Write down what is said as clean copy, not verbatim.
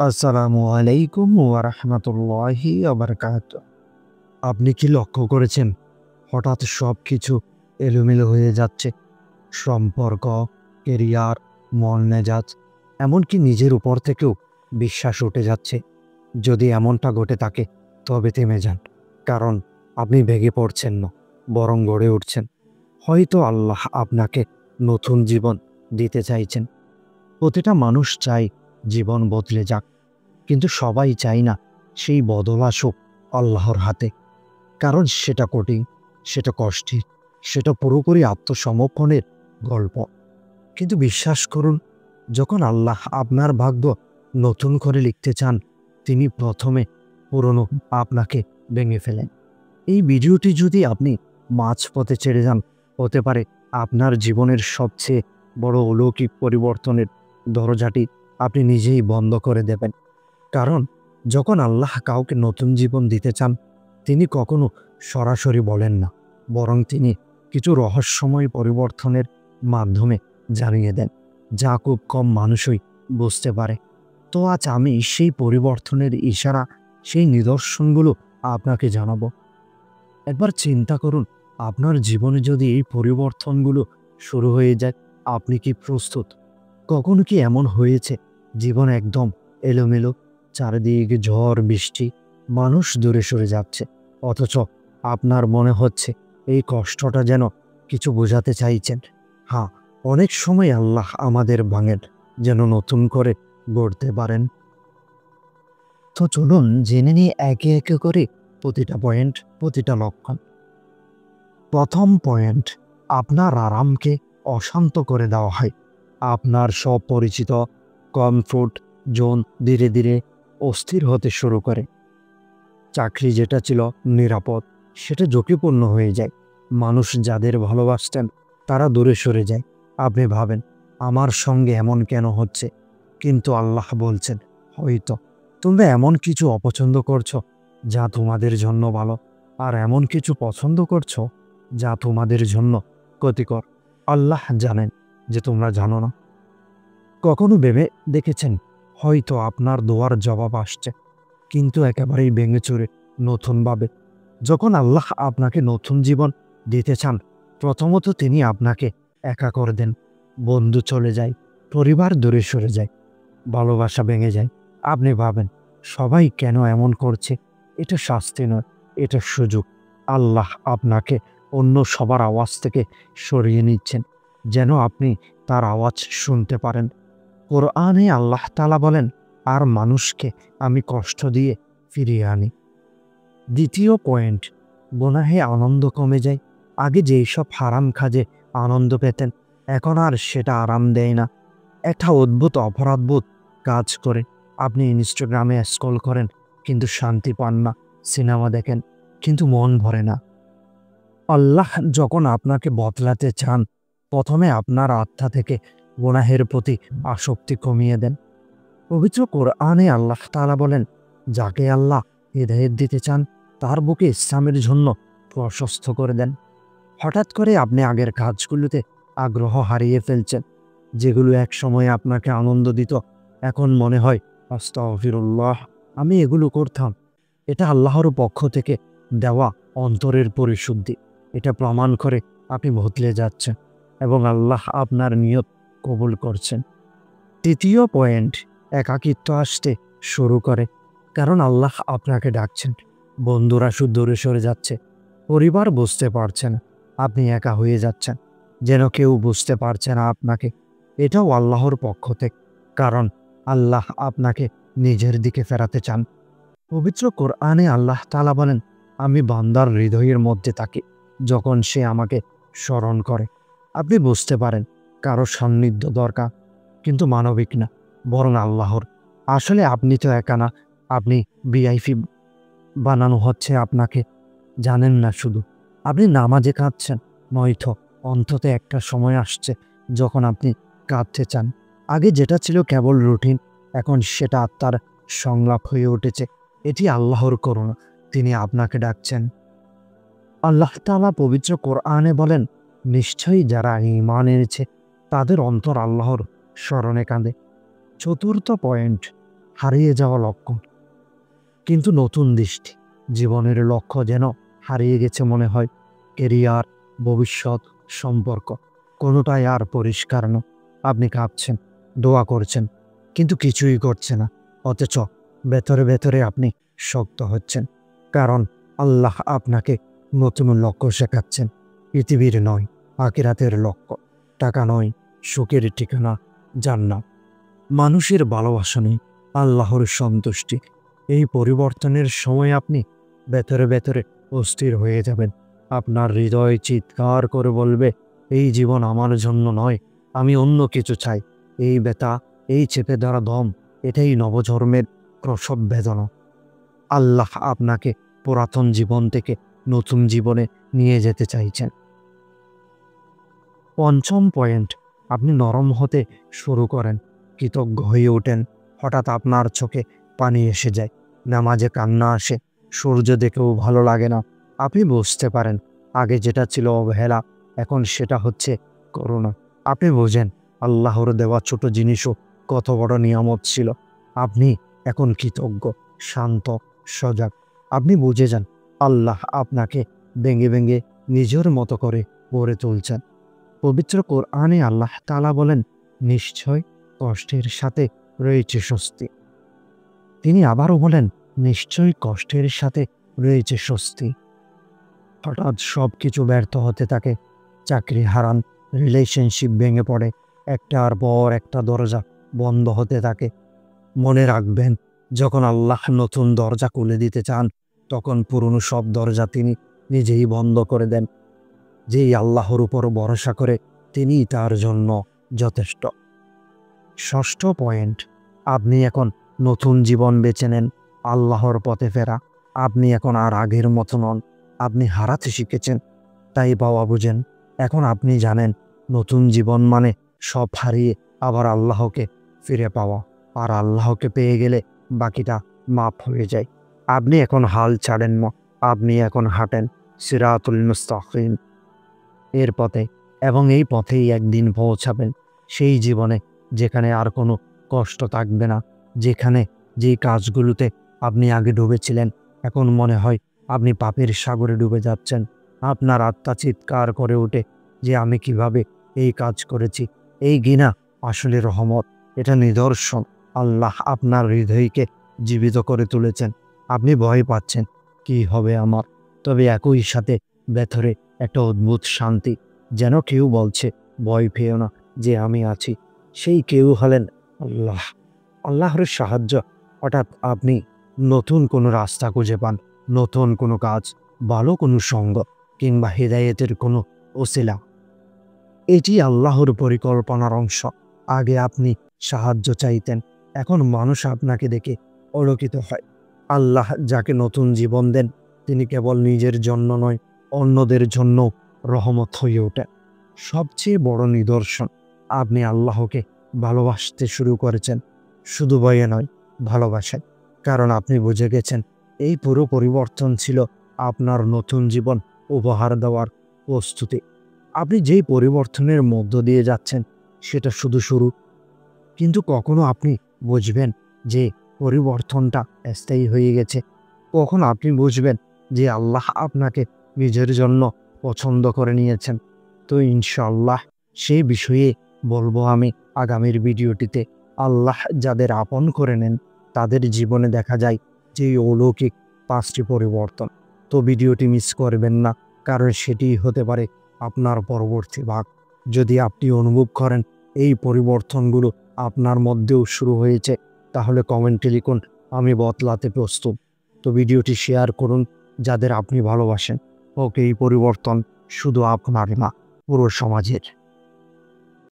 আসসালামু আলাইকুম ওয়া রাহমাতুল্লাহি ওয়া বারাকাতুহু। আপনি কি লক্ষ্য করেছেন হঠাৎ সবকিছু এলোমেলো হয়ে যাচ্ছে? সম্পর্ক, কেরিয়ার, মন মেজাজ, এমনকি নিজের উপর থেকেও বিশ্বাস উঠে যাচ্ছে। যদি এমনটা ঘটে থাকে তবে থেমে যান। কারণ আপনি ভেঙে পড়ছেন না, বরং গড়ে উঠছেন। হয়তো আল্লাহ আপনাকে নতুন জীবন দিতে চাইছেন। প্রতিটা মানুষ চায় জীবন বদলে যাক, কিন্তু সবাই চায় না সেই বদল আসুক আল্লাহর হাতে। কারণ সেটা কঠিন, সেটা কষ্টের, সেটা পুরোপুরি আত্মসমর্পণের গল্প। কিন্তু বিশ্বাস করুন, যখন আল্লাহ আপনার ভাগ্য নতুন করে লিখতে চান, তিনি প্রথমে পুরনো আপনাকে ভেঙে ফেলেন। এই ভিডিওটি যদি আপনি মাঝপথে ছেড়ে যান, হতে পারে আপনার জীবনের সবচেয়ে বড় অলৌকিক পরিবর্তনের দরজাটি আপনি নিজেই বন্ধ করে দেবেন। কারণ যখন আল্লাহ কাউকে নতুন জীবন দিতে চান, তিনি কখনো সরাসরি বলেন না, বরং তিনি কিছু রহস্যময় পরিবর্তনের মাধ্যমে জানিয়ে দেন, যা খুব কম মানুষই বুঝতে পারে। তো আজ আমি সেই পরিবর্তনের ইশারা, সেই নিদর্শনগুলো আপনাকে জানাবো। একবার চিন্তা করুন, আপনার জীবনে যদি এই পরিবর্তনগুলো শুরু হয়ে যায়, আপনি কি প্রস্তুত? কখনো কি এমন হয়েছে জীবন একদম এলোমেলো, চারিদিকে ঝড় বৃষ্টি, মানুষ দূরে সরে যাচ্ছে, অথচ আপনার মনে হচ্ছে এই কষ্টটা যেন কিছু বোঝাতে চাইছেন? হ্যাঁ, অনেক সময় আল্লাহ আমাদের ভাঙেন যেন নতুন করে গড়তে পারেন। তো চলুন জেনে নিই একে একে করে প্রতিটা পয়েন্ট, প্রতিটা লক্ষণ। প্রথম পয়েন্ট, আপনার আরামকে অশান্ত করে দেওয়া হয়। আপনার সব পরিচিত কমফোর্ট জোন ধীরে ধীরে অস্থির হতে শুরু করে। চাকরি যেটা ছিল নিরাপদ, সেটা ঝুঁকিপূর্ণ হয়ে যায়। মানুষ যাদের ভালোবাসতেন তারা দূরে সরে যায়। আপনি ভাবেন, আমার সঙ্গে এমন কেন হচ্ছে? কিন্তু আল্লাহ বলছেন, হয়তো তোমরা এমন কিছু অপছন্দ করছো যা তোমাদের জন্য ভালো, আর এমন কিছু পছন্দ করছো যা তোমাদের জন্য ক্ষতিকর। আল্লাহ জানেন যে তোমরা জানো না। কখনো ভেবে দেখেছেন হয়তো আপনার দোয়ার জবাব আসছে, কিন্তু একেবারেই ভেঙে চুরে নতুনভাবে? যখন আল্লাহ আপনাকে নতুন জীবন দিতে চান, প্রথমত তিনি আপনাকে একা করে দেন। বন্ধু চলে যায়, পরিবার দূরে সরে যায়, ভালোবাসা ভেঙে যায়। আপনি ভাবেন, সবাই কেন এমন করছে? এটা শাস্তি নয়, এটা সুযোগ। আল্লাহ আপনাকে অন্য সবার আওয়াজ থেকে সরিয়ে নিচ্ছেন, যেন আপনি তার আওয়াজ শুনতে পারেন। কোরআনে আল্লাহ তাআলা বলেন, আর মানুষকে আমি কষ্ট দিয়ে ফিরিয়ে আনি। দ্বিতীয় পয়েন্ট, গুনাহে আনন্দ কমে যায়। আগে যেসব হারাম কাজে আনন্দ পেতেন, এখন আর সেটা আরাম দেয় না। একটা অদ্ভুত অপরাধবোধ কাজ করে। আপনি ইনস্টাগ্রামে স্ক্রল করেন কিন্তু শান্তি পান না, সিনেমা দেখেন কিন্তু মন ভরে না। আল্লাহ যখন আপনাকে বদলাতে চান, প্রথমে আপনার আত্মা থেকে গুনাহের প্রতি আসক্তি কমিয়ে দেন। পবিত্র কোরআনে আল্লাহ তাআলা বলেন, যাকে আল্লাহ হিদায়াত দিতে চান তার বুকে ইসলামের জন্য প্রশস্ত করে দেন। হঠাৎ করে আপনি আগের কাজগুলোতে আগ্রহ হারিয়ে ফেলছেন, যেগুলো একসময় আপনাকে আনন্দ দিত। এখন মনে হয়, আস্তাগফিরুল্লাহ, আমি এগুলো করতাম। এটা আল্লাহর পক্ষ থেকে দেওয়া অন্তরের পরিশুদ্ধি। এটা প্রমাণ করে আপনি বদলে যাচ্ছেন এবং আল্লাহ আপনার নিয়ত কবুল করছেন। তৃতীয় পয়েন্ট, একাকিত্ব আসতে শুরু করে। কারণ আল্লাহ আপনাকে ডাকছেন, বন্ধুরা শুধু দূরে সরে যাচ্ছে, পরিবার বুঝতে পারছে না, আপনি একা হয়ে যাচ্ছেন, যেন কেউ বুঝতে পারছে না আপনাকে। এটাও আল্লাহর পক্ষ থেকে, কারণ আল্লাহ আপনাকে নিজের দিকে ফেরাতে চান। পবিত্র কোরআনে আল্লাহ তাআলা বলেন, আমি বান্দার হৃদয়ের মধ্যে থাকি যখন সে আমাকে স্মরণ করে। আপনি বুঝতে পারেন কারো সান্নিধ্য দরকার, কিন্তু মানবিক না, বরং আল্লাহর। আসলে আপনি তো একা না, আপনি ভিআইপি বানানো হচ্ছে আপনাকে। জানেন না শুধু আপনি নামাজে কাঁদছেন, নয়তো অন্তত একটা সময় আসছে যখন আপনি কাঁদতে চান। আগে যেটা ছিল কেবল রুটিন, এখন সেটা আত্মার সংলাপ হয়ে উঠেছে। এটি আল্লাহর করুণা, তিনি আপনাকে ডাকছেন। আল্লাহ তাআলা পবিত্র কোরআনে বলেন, নিশ্চয়ই যারা ঈমান এনেছে তাদের অন্তর আল্লাহর স্মরণে কাঁদে। চতুর্থ পয়েন্ট, হারিয়ে যাওয়া লক্ষণ, কিন্তু নতুন দৃষ্টি, জীবনের লক্ষ্য যেন হারিয়ে গেছে মনে হয়। কেরিয়ার, ভবিষ্যৎ, সম্পর্ক, কোনোটাই আর পরিষ্কার না। আপনি কাঁপছেন, দোয়া করছেন, কিন্তু কিছুই করছে না। অথচ ভেতরে ভেতরে আপনি শক্ত হচ্ছেন, কারণ আল্লাহ আপনাকে নতুন লক্ষ্য শেখাচ্ছেন। পৃথিবীর নয়, আখিরাতের লক্ষ্য। টাকা নয়, সুখের ঠিকানা জান্নাত। মানুষের ভালোবাসা নেই, আল্লাহর সন্তুষ্টি। এই পরিবর্তনের সময় আপনি ভেতরে ভেতরে অস্থির হয়ে যাবেন। আপনার হৃদয় চিৎকার করে বলবে, এই জীবন আমার জন্য নয়, আমি অন্য কিছু চাই। এই ব্যথা, এই চেপে ধরা দম, এটাই নবজন্মের প্রসব বেদনা। আল্লাহ আপনাকে পুরাতন জীবন থেকে নতুন জীবনে নিয়ে যেতে চাইছেন। পঞ্চম পয়েন্ট, আপনি নরম হতে শুরু করেন, কৃতজ্ঞ হয়ে ওঠেন। হঠাৎ আপনার চোখে পানি এসে যায়, নামাজে কান্না আসে, সূর্য দেখেও ভালো লাগে না। আপনি বুঝতে পারেন, আগে যেটা ছিল অবহেলা, এখন সেটা হচ্ছে করুণা। আপনি বোঝেন, আল্লাহর দেওয়া ছোট জিনিসও কত বড় নিয়ামত ছিল। আপনি এখন কৃতজ্ঞ, শান্ত, সজাগ। আপনি বুঝে যান, আল্লাহ আপনাকে ভেঙে ভেঙে নিজের মতো করে গড়ে তুলছেন। পবিত্র কোরআনে আল্লাহ তাআলা বলেন, নিশ্চয় কষ্টের সাথে রয়েছে স্বস্তি। তিনি আবারও বলেন, নিশ্চয়ই কষ্টের সাথে রয়েছে স্বস্তি। হঠাৎ সবকিছু ব্যর্থ হতে থাকে, চাকরি হারান, রিলেশনশিপ ভেঙে পড়ে, একটার পর একটা দরজা বন্ধ হতে থাকে। মনে রাখবেন, যখন আল্লাহ নতুন দরজা খুলে দিতে চান, তখন পুরনো সব দরজা তিনি নিজেই বন্ধ করে দেন। যেই আল্লাহর উপর ভরসা করে, তিনিই তার জন্য যথেষ্ট। ষষ্ঠ পয়েন্ট, আপনি এখন নতুন জীবন বেছে নেন, আল্লাহর পথে ফেরা। আপনি এখন আর আগের মতো নন, আপনি হারাতে শিখেছেন, তাই পাওয়া বুঝেন। এখন আপনি জানেন, নতুন জীবন মানে সব হারিয়ে আবার আল্লাহকে ফিরে পাওয়া। আর আল্লাহকে পেয়ে গেলে বাকিটা মাফ হয়ে যায়। আপনি এখন হাল ছাড়েন না, আপনি এখন হাঁটেন সিরাতুল মুস্তাকিম এর পথে, এবং এই পথেই একদিন পৌঁছাবেন সেই জীবনে যেখানে আর কোনো কষ্ট থাকবে না, যেখানে যেই কাজগুলোতে আপনি আগে ডুবেছিলেন, এখন মনে হয় আপনি পাপের সাগরে ডুবে যাচ্ছেন। আপনার আত্মা চিৎকার করে ওঠে যে, আমি কিভাবে এই কাজ করেছি। এই ঘৃণা আসলে রহমত, এটা নিদর্শন আল্লাহ আপনার হৃদয়কে জীবিত করে তুলেছেন। আপনি ভয় পাচ্ছেন, কি হবে আমার, তবে একই সাথে ভেতরে একটা অদ্ভুত শান্তি, যেন কেউ বলছে, ভয় পেও না, যে আমি আছি। সেই কেউ হলেন আল্লাহ। আল্লাহর সাহায্য। হঠাৎ আপনি নতুন কোনো রাস্তা খুঁজে পান, নতুন কোনো কাজ, ভালো কোনো সঙ্গ, কিংবা হেদায়েতের কোনো ওসিলা। এটি আল্লাহর পরিকল্পনার অংশ। আগে আপনি সাহায্য চাইতেন, এখন মানুষ আপনাকে দেখে অলকিত হয়। আল্লাহ যাকে নতুন জীবন দেন, তিনি কেবল নিজের জন্য নয়, অন্যদের জন্য রহমত হয়ে ওঠেন। সবচেয়ে বড় নিদর্শন, আপনি আল্লাহকে ভালোবাসতে শুরু করেছেন, শুধু ভয়ে নয়, ভালোবাসেন। কারণ আপনি বুঝে গেছেন, এই পুরো পরিবর্তন ছিল আপনার নতুন জীবন উপহার দেওয়ার প্রস্তুতি। আপনি যেই পরিবর্তনের মধ্য দিয়ে যাচ্ছেন, সেটা শুধু শুরু, কিন্তু কখনো আপনি বুঝবেন যে পরিবর্তনটা স্থায়ী হয়ে গেছে। কখন আপনি বুঝবেন যে আল্লাহ আপনাকে নিজের জন্য পছন্দ করে নিয়েছেন। তো ইনশাআল্লাহ সেই বিষয়ে বলবো আমি আগামীর ভিডিওটিতে। আল্লাহ যাদের আপন করে নেন, তাদের জীবনে দেখা যায় যে অলৌকিক 5টি পরিবর্তন। তো ভিডিওটি মিস করবেন না, কারণ সেটি হতে পারে আপনার পরবর্তী ভাগ। যদি আপনি অনুভব করেন এই পরিবর্তনগুলো আপনার মধ্যেও শুরু হয়েছে, তাহলে কমেন্টে লিখুন, আমি বদলাতে প্রস্তুত। তো ভিডিওটি শেয়ার করুন যাদের আপনি ভালোবাসেন। হোক এই পরিবর্তন শুধু আপনার না, পুরো সমাজের।